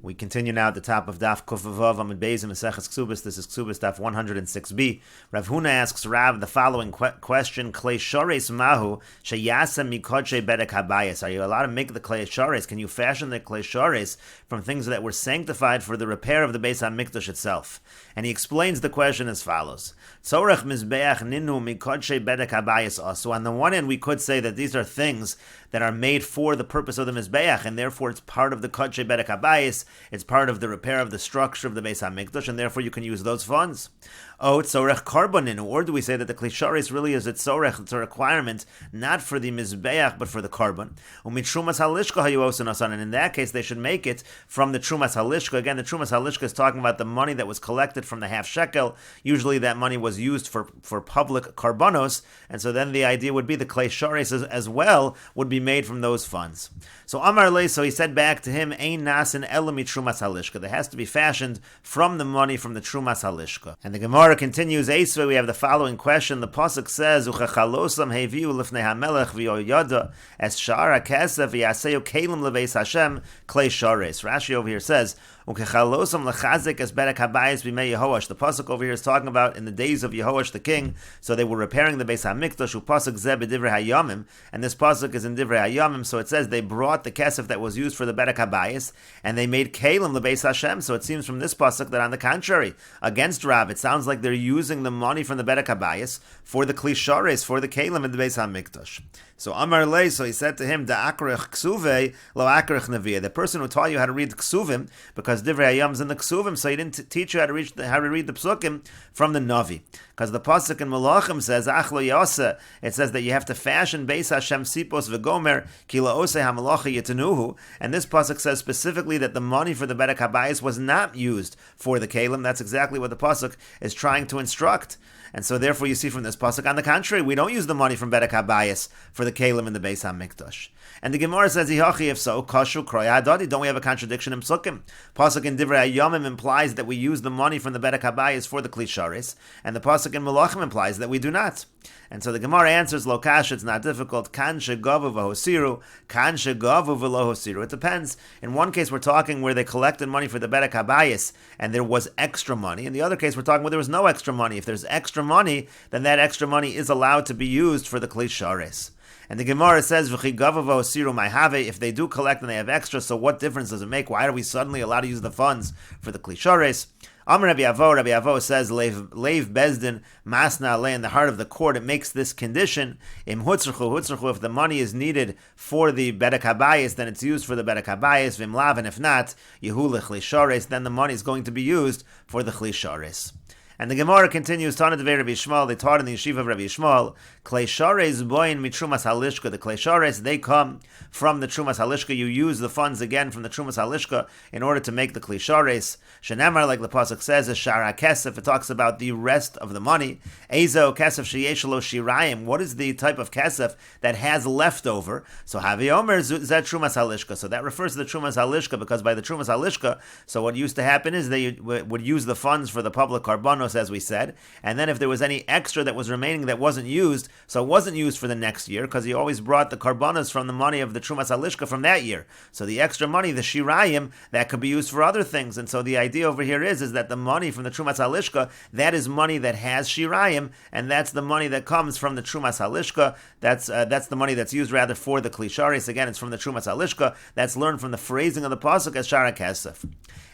We continue now at the top of Daf Kufavav Amid Beis Mesechet Kesuvos. This is Kesuvos Daf 106b. Rav Huna asks Rav the following question: Klei shores mahu sheyasa mikodshe bedek habayis. Are you allowed to make the klei shores? Can you fashion the klei shores from things that were sanctified for the repair of the Beis Hamikdash itself? And he explains the question as follows: Tzorech mizbeach ninu mikodshe bedek habayis. So on the one hand, we could say that these are things that are made for the purpose of the mizbeach, and therefore it's part of the kodshe bedek habayis. It's part of the repair of the structure of the Beis Hamikdash, and therefore you can use those funds. Oh, tzorech karbonin, or do we say that the klei shores really is a tzorech, it's a requirement, not for the mizbeach, but for the carbon? Umit trumas halishka hayuosan, and in that case they should make it from the trumas halishka. Again, the trumas halishka is talking about the money that was collected from the half shekel. Usually that money was used for public karbonos, and so then the idea would be the klei shores as well would be made from those funds. So Amar Le, so he said back to him, Ein nasin elami trumas halishka. That has to be fashioned from the money from the trumas halishka. And the Gemara continues, Esvei, we have the following question. The pasuk says, Uchachalosam heviu lifnei hamelech v'yoyada es shara kesef v'yaseu kelim leveis Hashem klei shores. Rashi over here says, Uchachalosam lechazik es bedek habayis b'mei Yehoash. The pasuk over here is talking about in the days of Yehoash the king, so they were repairing the Beis Hamikdash, pasuk zeh b'divrei hayamim, and this pasuk is in divrei hayamim, so it says they brought the kesef that was used for the bedek habayis, and they made kelim leveis Hashem. So it seems from this pasuk that on the contrary, against Rav, it sounds like they're using the money from the bedek habayis for the klei shores, for the kelim in the Beis Hamikdash. So Amar Le, so he said to him, Da'akrech ksuvei lo akrech neviah. The person who taught you how to read ksuvim, because divrei hayam is in the ksuvim, so he didn't teach you how to read the psukim from the navi. Because the pasuk in Malachim says, Ach lo yasa, it says that you have to fashion Beis Hashem sipos v'gomer ki la'osei hamalacha yitanuhu. And this pasuk says specifically that the money for the bedek habayis was not used for the kelim. That's exactly what the pasuk is trying to instruct. And so therefore you see from this pasuk, on the contrary, we don't use the money from bedek habayis for the kelim in the Beis Hamikdash. And the Gemara says, if so, kashu kroya hadadi. Don't we have a contradiction in psukim? Pasuk in divrei hayamim implies that we use the money from the bedek habayis for the klei shores, and the pasuk in Malachim implies that we do not. And so the Gemara answers, lo kash, it's not difficult. Kan shegavu v'hosiru, kan shegavu v'lo hosiru. It depends. In one case, we're talking where they collected money for the bedek habayis, and there was extra money. In the other case, we're talking where there was no extra money. If there's extra money, then that extra money is allowed to be used for the klei shores. And the Gemara says, if they do collect and they have extra, so what difference does it make? Why are we suddenly allowed to use the funds for the klei shores? Amar Rabbi Avo says, Leiv Bezdin Masna Le, in the heart of the court, it makes this condition, Im Hutzruchu, if the money is needed for the bedek habayis, then it's used for the bedek habayis, Vim Lav, and if not, Yehu L'Klei Shores, then the money is going to be used for the klei shores. And the Gemara continues, Tana Devei Rabbi Yishmael, they taught in the yeshiva of Rabbi Yishmael, Klei shores boin mitrumas halishka. The klei shores, they come from the trumas halishka. You use the funds again from the trumas halishka in order to make the klei shores. Shenemar, like the pasuk says, is shara kesef. It talks about the rest of the money. Ezo kesef sheyesh lo shirayim. What is the type of kesef that has leftover? So Havi Omer zet trumas halishka. So that refers to the trumas halishka, because by the trumas halishka, so what used to happen is they would use the funds for the public karbanos, as we said, and then if there was any extra that was remaining that wasn't used, so it wasn't used for the next year, because he always brought the karbanos from the money of the trumas halishka from that year. So the extra money, the shirayim, that could be used for other things. And so the idea over here is that the money from the trumas halishka, that is money that has shirayim, and that's the money that comes from the trumas halishka. That's the money that's used rather for the klei shores. Again, it's from the trumas halishka. That's learned from the phrasing of the pasuk as shara kesef.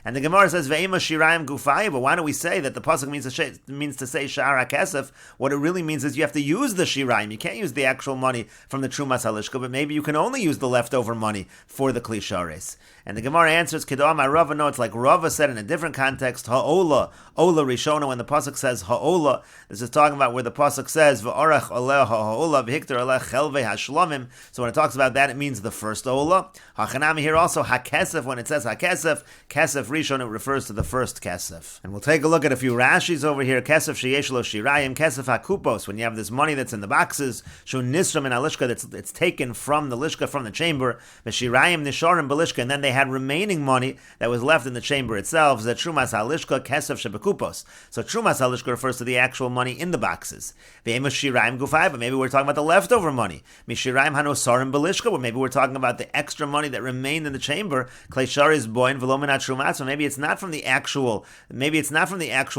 And the Gemara says, Ve'ema shirayim gufayim, but why don't we say that the pasuk means to say shara kesef? What it really means is you have to use the shirayim. You can't use the actual money from the trumas halishka, but maybe you can only use the leftover money for the klei shores. And the Gemara answers, Kedam Rava, no, it's like Rava said in a different context, Ha'ola, Ola Rishona, when the pasuk says Ha'ola, this is talking about where the pasuk says, V'orach oleh ha'ola, v'hikter oleh chelvei hashlamim. So when it talks about that, it means the first Ola. Hachanami here also, HaKesef, when it says HaKesef, Kesef Kesef Rishon, it refers to the first Kesef. And we'll take a look at a few Rashis over here. Kesef Sheyesh Lo Shirayim, Kesef HaKupos, when you have this money that's in the boxes, Shu Nisram in Alishka, that's taken from the Lishka, from the chamber, Shirayim Nisharim Belishka, and then they had remaining money that was left in the chamber itself, that Trumas HaLishka, Kesef Shebekupos. So Trumas HaLishka refers to the actual money in the boxes. Ve'ema Shirayim Gufay, but maybe we're talking about the leftover money. Mishirayim Hanosarim Belishka, or maybe we're talking about the extra money that remained in the chamber, Kleisharis Boin Velominat Trumas, so maybe it's not from the actual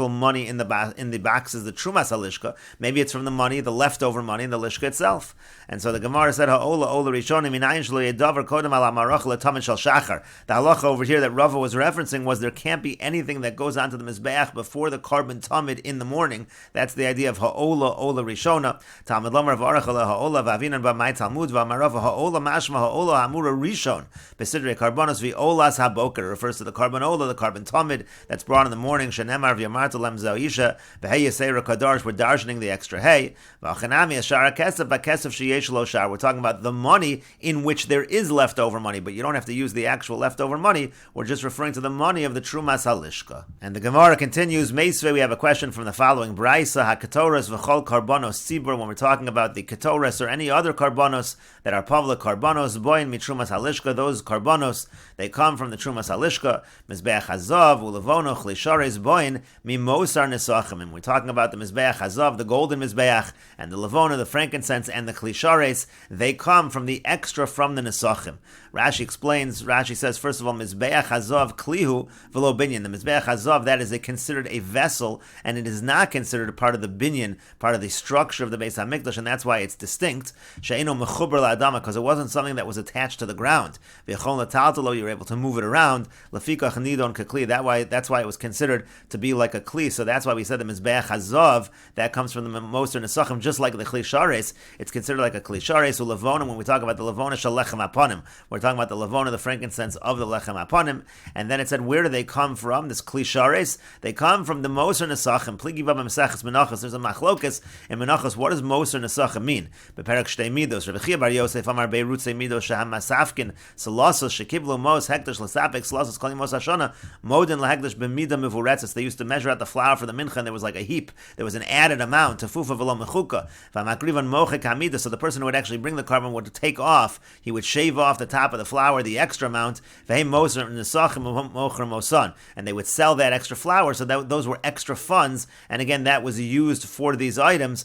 money in the boxes, the Trumas HaLishka, maybe it's from the money, the leftover money in the Lishka itself. And so the Gemara said, Ha'ola Ola Rishonim Minayin Shlo Yedavar Kodem Al Amarach L'Tamin Shal Shachar. The halacha over here that Rava was referencing was there can't be anything that goes onto the Mizbeach before the carbon tamid in the morning. That's the idea of Ha'ola Ola Rishona. Talmud Lomar V'Arachal Ha'ola V'Avinan B'Mai Talmud V'Amarav Ha'ola Mashma Ha'ola Hamura Rishon. Besidrei Karbonos V'Olas HaBoker refers to the carbon Ola, the carbon tamid that's brought in the morning. Shenemar V'Yamarta Lem Zaisha V'Hei Yisera Kadarsh. We're darshaning the extra hay. V'Achanami Ashara Kesef B'Kesef Sheyesh Lo Shar. We're talking about the money in which there is leftover money, but you don't have to use the actual leftover money. We're just referring to the money of the Trumas HaLishka. And the Gemara continues, Meisvei, we have a question from the following, Braisa HaKetoras V'chol Karbonos Tzibur, when we're talking about the Ketoras or any other Karbonos that are public Karbonos, Boin Mitrumas HaLishka, those Karbonos, they come from the Trumas HaLishka, Mizbeach HaZav, Ulevono, Chlishares Boin, Mimosar Nesachim. And we're talking about the Mizbeach HaZav, the golden Mizbeach, and the Levona, the frankincense, and the Chlishares, they come from the extra from the Nesachim. Rashi explains, Rashi says, first of all, Mizbeach HaZav Klihu V'lo Binyan. The Mizbeach HaZav, that is considered a vessel, and it is not considered a part of the binyan, part of the structure of the Beis HaMikdash, and that's why it's distinct. She'eno mechuber la'adama, because it wasn't something that was attached to the ground. V'yachon l'taltalo, you were able to move it around. Lefikach nidon kakli, that's why it was considered to be like a kli. So that's why we said the Mizbeach HaZav, that comes from the Moser Nesachim, just like the Kli Shares, it's considered like a Kli Shares, or Levona, when we talk about the Levona Shal Lechem Aponim. We're talking about the Levona, the frankincense of the Lechem Aponim, and then it said, where do they come from, this Kli Shares? They come from the Moser Nesachim. Pligi Baba Mesechet Menachos, there's a machlokas in Menachos, what does Moser Nesachim mean? Beperek Shtei Midos, Rabbi Chia Bar Yosef, Amar Beirut Sei Midos, Sheham Masafkin, Salosos, Shekiblu Mos, Hekdash, Lesapik, Salosos, Kali Mos Hashana, Modin Lahekdash, Bemida Mivuretzes. They used to measure out the flour for the mincha, and there was like a heap, there was an added amount, Tefufa V'lo Mechuka, V'amakrivan Mochek Hamida, so the person who would actually bring the carbon would take off, he would shave off the top of the flour, the extra amount, V'hei Moser Nesachim Mocher Mosan, and they would sell that extra flour, so that those were extra funds, and again, that was used for these items,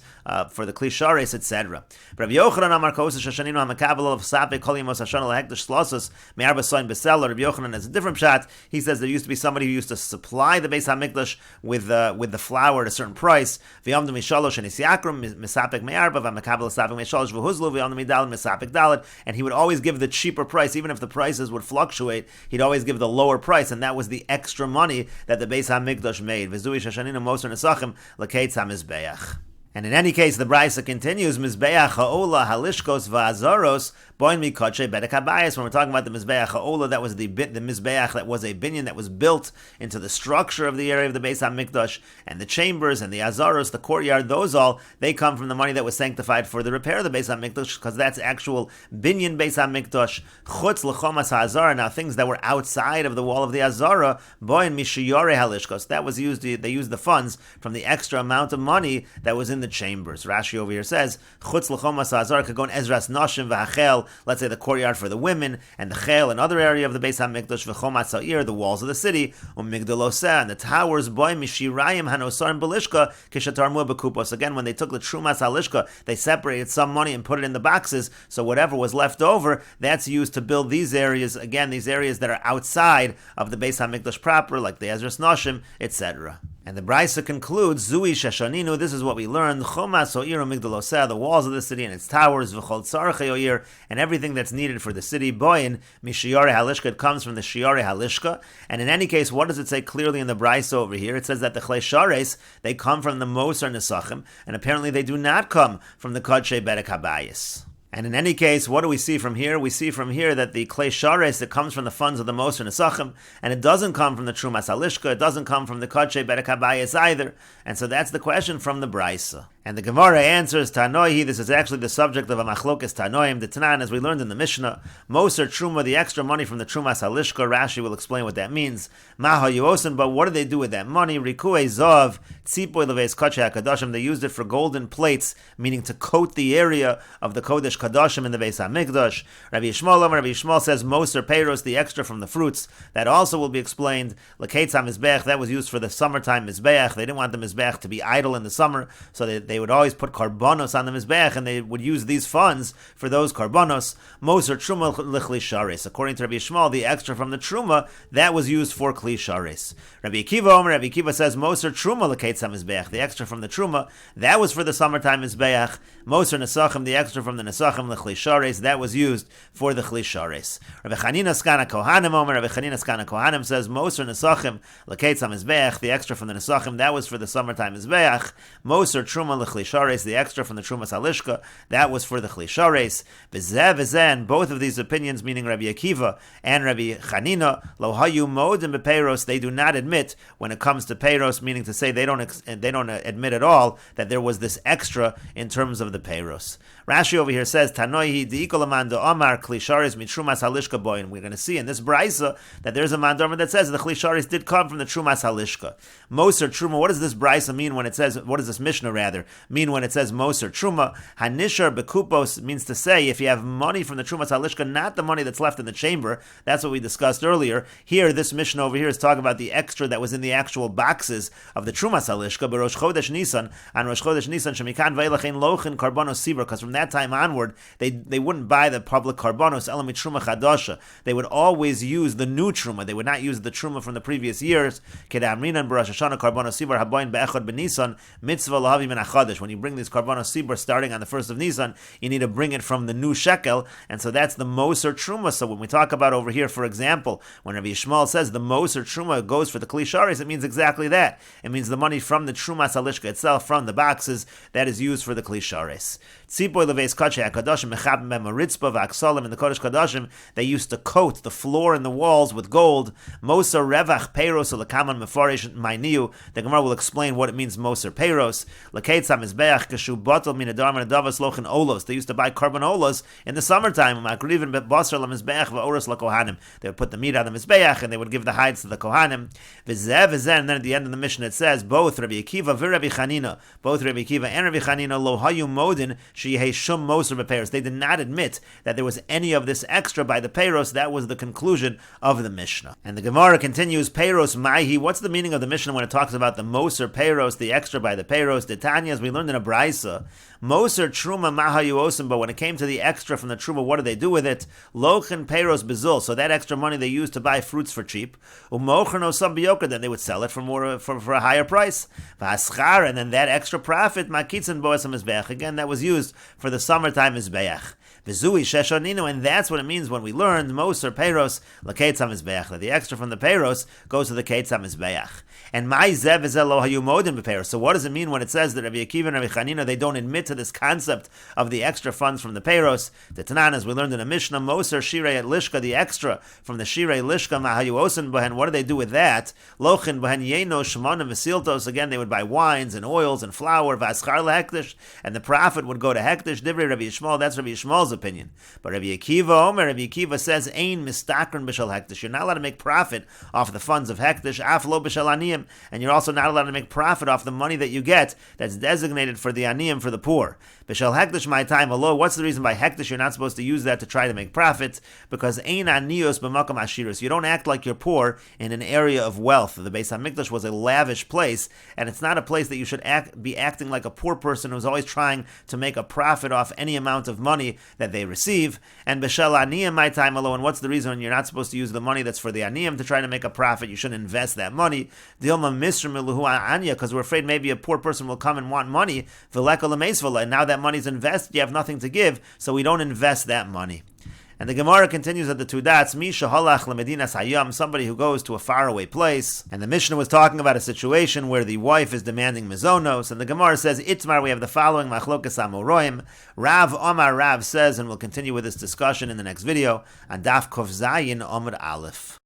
for the Kli Shares, etc. Rabbi Yochanan Amar Kosa Shashaninu HaMakabel of Sapik Kol Yemos Hashana Lahekdash Slossos Me'arba Soin Besela. Rabbi Yochanan has a different shot. He says there used to be somebody who used to supply the Beis HaMikdash with the flour at a certain price. V'yamdu Mishalosh and Isiakrim Misapik Me'arba V'Makabel Sapik Me'shalosh V'huzlu V'yamdu Midal Misapik Dalet, and he would always give the cheaper price, even if the prices would fluctuate. He'd always give the lower price, and that was the extra money that the Beis HaMikdash made. V'zui Shashaninu Moser Nesachim L'Keitz HaMizbeach. And in any case, the Brisa continues, Mizbeach ha'ola halishkos va'azaros boin mikoche bedek habayis. When we're talking about the Mizbeach ha'ola, that was the Mizbeach that was a binyan that was built into the structure of the area of the Beis HaMikdash, and the chambers and the azaros, the courtyard, those all, they come from the money that was sanctified for the repair of the Beis HaMikdash, because that's actual binyan Beis HaMikdash. Chutz l'chomas ha'azara, now things that were outside of the wall of the azara, boin mishiyore halishkos, that was used, they used the funds from the extra amount of money that was in the chambers. Rashi over here says, Chutz l'chomas ha'azar kagon ezras noshim v'hachel, let's say the courtyard for the women, and the chel, another area of the Beis HaMikdash, v'chomas ha'ir, the walls of the city, u'migdaloseh, and the towers, boy mishirayim hanosarim belishka, kishatarmu b'kupos. Again, when they took the trumas halishka, they separated some money and put it in the boxes, so whatever was left over, that's used to build these areas, again, these areas that are outside of the Beis HaMikdash proper, like the ezras noshim, etc. And the Brisa concludes, Zui Shashaninu, this is what we learned, Chomas O'ir Migdaloseh, the walls of the city and its towers, V'chol Tzarchei O'ir, and everything that's needed for the city, Boyin, Mishiyare Halishka, it comes from the Shiyare Halishka. And in any case, what does it say clearly in the Brisa over here? It says that the Chlei Shares, they come from the Moser Nesachim, and apparently they do not come from the Kodshei Bedek Habayis. And in any case, what do we see from here? We see from here that the Klei Shares, it comes from the funds of the Moser Nesachim, and it doesn't come from the Trumas Halishka, it doesn't come from the Kodshei Bedek Habayis either. And so that's the question from the Brisa. And the Gemara answers, Tanoihi, this is actually the subject of a machlokes Tanoim, the Tanan, as we learned in the Mishnah. Moser Truma, the extra money from the Trumas Halishka, Rashi will explain what that means. Maha Yosen, but what do they do with that money? Rikue Zov, Tzipoy Leves Kodesh HaKadoshim, they used it for golden plates, meaning to coat the area of the Kodesh Kadoshim in the Beis HaMikdash. Rabbi Yishmael says, Moser Peiros, the extra from the fruits. That also will be explained. Leketz HaMizbeach, that was used for the summertime Mizbeach. They didn't want the Mizbeach to be idle in the summer, so they would always put karbonos on the mizbeach, and they would use these funds for those karbonos. Moser truma l'chli sharis. According to Rabbi Yishmael, the extra from the truma that was used for kli sharis. Rabbi Akiva says Moser truma l'keitz mizbeach. The extra from the truma that was for the summertime mizbeach. Moser nesachim, the extra from the nesachim l'chli sharis, that was used for the kli sharis. Rabbi Chanina skana kohanim says Moser nesachim l'keitz mizbeach. The extra from the nesachim that was for the summertime mizbeach. Moser truma l'chli sharis, the extra from the Trumas Halishka, that was for the Chli Shares. And both of these opinions, meaning Rabbi Akiva and Rabbi Chanina, lo hayu modim bepeiros, they do not admit when it comes to peiros, meaning to say they don't admit at all that there was this extra in terms of the peiros. Rashi over here says, Tanoihi di'ikolaman Amar Kli Shares mitrumas halishka boy, and we're going to see in this brisa that there's a mandorma that says the Kli Shares did come from the Trumas Halishka. Moser Truma, what does this brisa mean when it says, what does this Mishnah rather mean when it says Moser Truma? Hanishar bekupos means to say if you have money from the Trumas Halishka, not the money that's left in the chamber. That's what we discussed earlier. Here, this Mishnah over here is talking about the extra that was in the actual boxes of the Trumas Halishka, but Rosh Chodesh Nisan, and Rosh Chodesh Nisan, Shemikan Veilachein Lochin Karbonos Sibur, because from that time onward, they wouldn't buy the public Karbonos, Elamit Truma Chadasha. They would always use the new Truma. They would not use the Truma from the previous years. Kedamrinan B'Rosh Hashanah Karbonos Sibur Haboin Be'echad B'Nisan, Mitzvah Lahavi Min HaChadesh. When you bring these Karbonos Sibur starting on the 1st of Nisan, you need to bring it from the new shekel, and so that's the Moser Truma. So when we talk about over here, for example, when Rabbi Yishmael says the Moser Truma goes for the Kli Sharis, it means exactly that. It means the money from the Trumas Halishka itself, from the boxes, that is used for the Kli Sharis. Tzipoy leveis kodesh HaKadoshim mechab memoritzpa v'aksalim, in the Kodesh Kadoshim, they used to coat the floor and the walls with gold. Moser revach peiros ulekaman mefarish ma'iniu. The Gemara will explain what it means, Moser peiros. Leketz hamizbeach kashu botol min adar min adavas lochin olos. They used to buy carbon olos in the summertime. Makrivin basar lamizbeach va'oros lakohanim. They would put the meat on the mizbeach and they would give the hides to the kohanim. V'zeh, and then at the end of the Mishnah it says both Rabbi Akiva v'Rabbi Chanina, both Rabbi Akiva and Rabbi Chanina, lo hayu modin sheyeh shum moser bepeiros. They did not admit that there was any of this extra by the peiros. That was the conclusion of the Mishnah. And the Gemara continues, peiros maihi. What's the meaning of the Mishnah when it talks about the moser peiros, the extra by the peiros? The Tanya, as we learned in a brisa, moser truma mahayu osim. But when it came to the extra from the truma, what do they do with it? Lochen peiros bezul. So that extra money they used to buy fruits for cheap. Umochen osam biyoka. Then they would sell it for a higher price. V'aschar, and then that extra profit makitzin boasam mizbeach. Again, that was used for the summertime mizbeach. V'zui sheshoninu, and that's what it means when we learned moser peiros l'keitz hamizbeach, that the extra from the peiros goes to the keitz hamizbeach. And my zev v'zel lo hayu modim b'peiros. So what does it mean when it says that Rabbi Akiva and Rabbi Chanina, they don't admit to this concept of the extra funds from the peiros? The Tanan, as we learned in a Mishnah, moser shirei at lishka, the extra from the shirei lishka mahayu osin b'hen. What do they do with that? Lochin b'hen yeno shmonim v'siltos. Again, they would buy wines and oils and flour, v'aschar lehektish, and the profit would go to hektish. Divrei Rabbi Yishmael, that's Rabbi Yishmael's opinion. But Rabbi Akiva says, Ein mistakron b'shal hektish. You're not allowed to make profit off the funds of hektish, af lo b'shal aniyim, and you're also not allowed to make profit off the money that you get that's designated for the aniyim, for the poor. B'shal hektish my time alo. What's the reason by hektish you're not supposed to use that to try to make profits? Because ein aniyos b'makam ashirus. You don't act like you're poor in an area of wealth. The Beis HaMikdash was a lavish place, and it's not a place that you should be acting like a poor person who's always trying to make a profit off any amount of money that they receive. And b'shal aniyim my time alo. And what's the reason you're not supposed to use the money that's for the aniyim to try to make a profit? You shouldn't invest that money. Dilma misrim eluhu anya, because we're afraid maybe a poor person will come and want money. And now that money's invested, you have nothing to give, so we don't invest that money. And the Gemara continues at the two dots, Misha halach lemedinas hayam, somebody who goes to a faraway place. And the Mishnah was talking about a situation where the wife is demanding mizonos, and the Gemara says, Itmar, we have the following, machlokas amoroim. Rav Omar Rav says, and we'll continue with this discussion in the next video, on Daf Kuf Zayin Omar Aleph.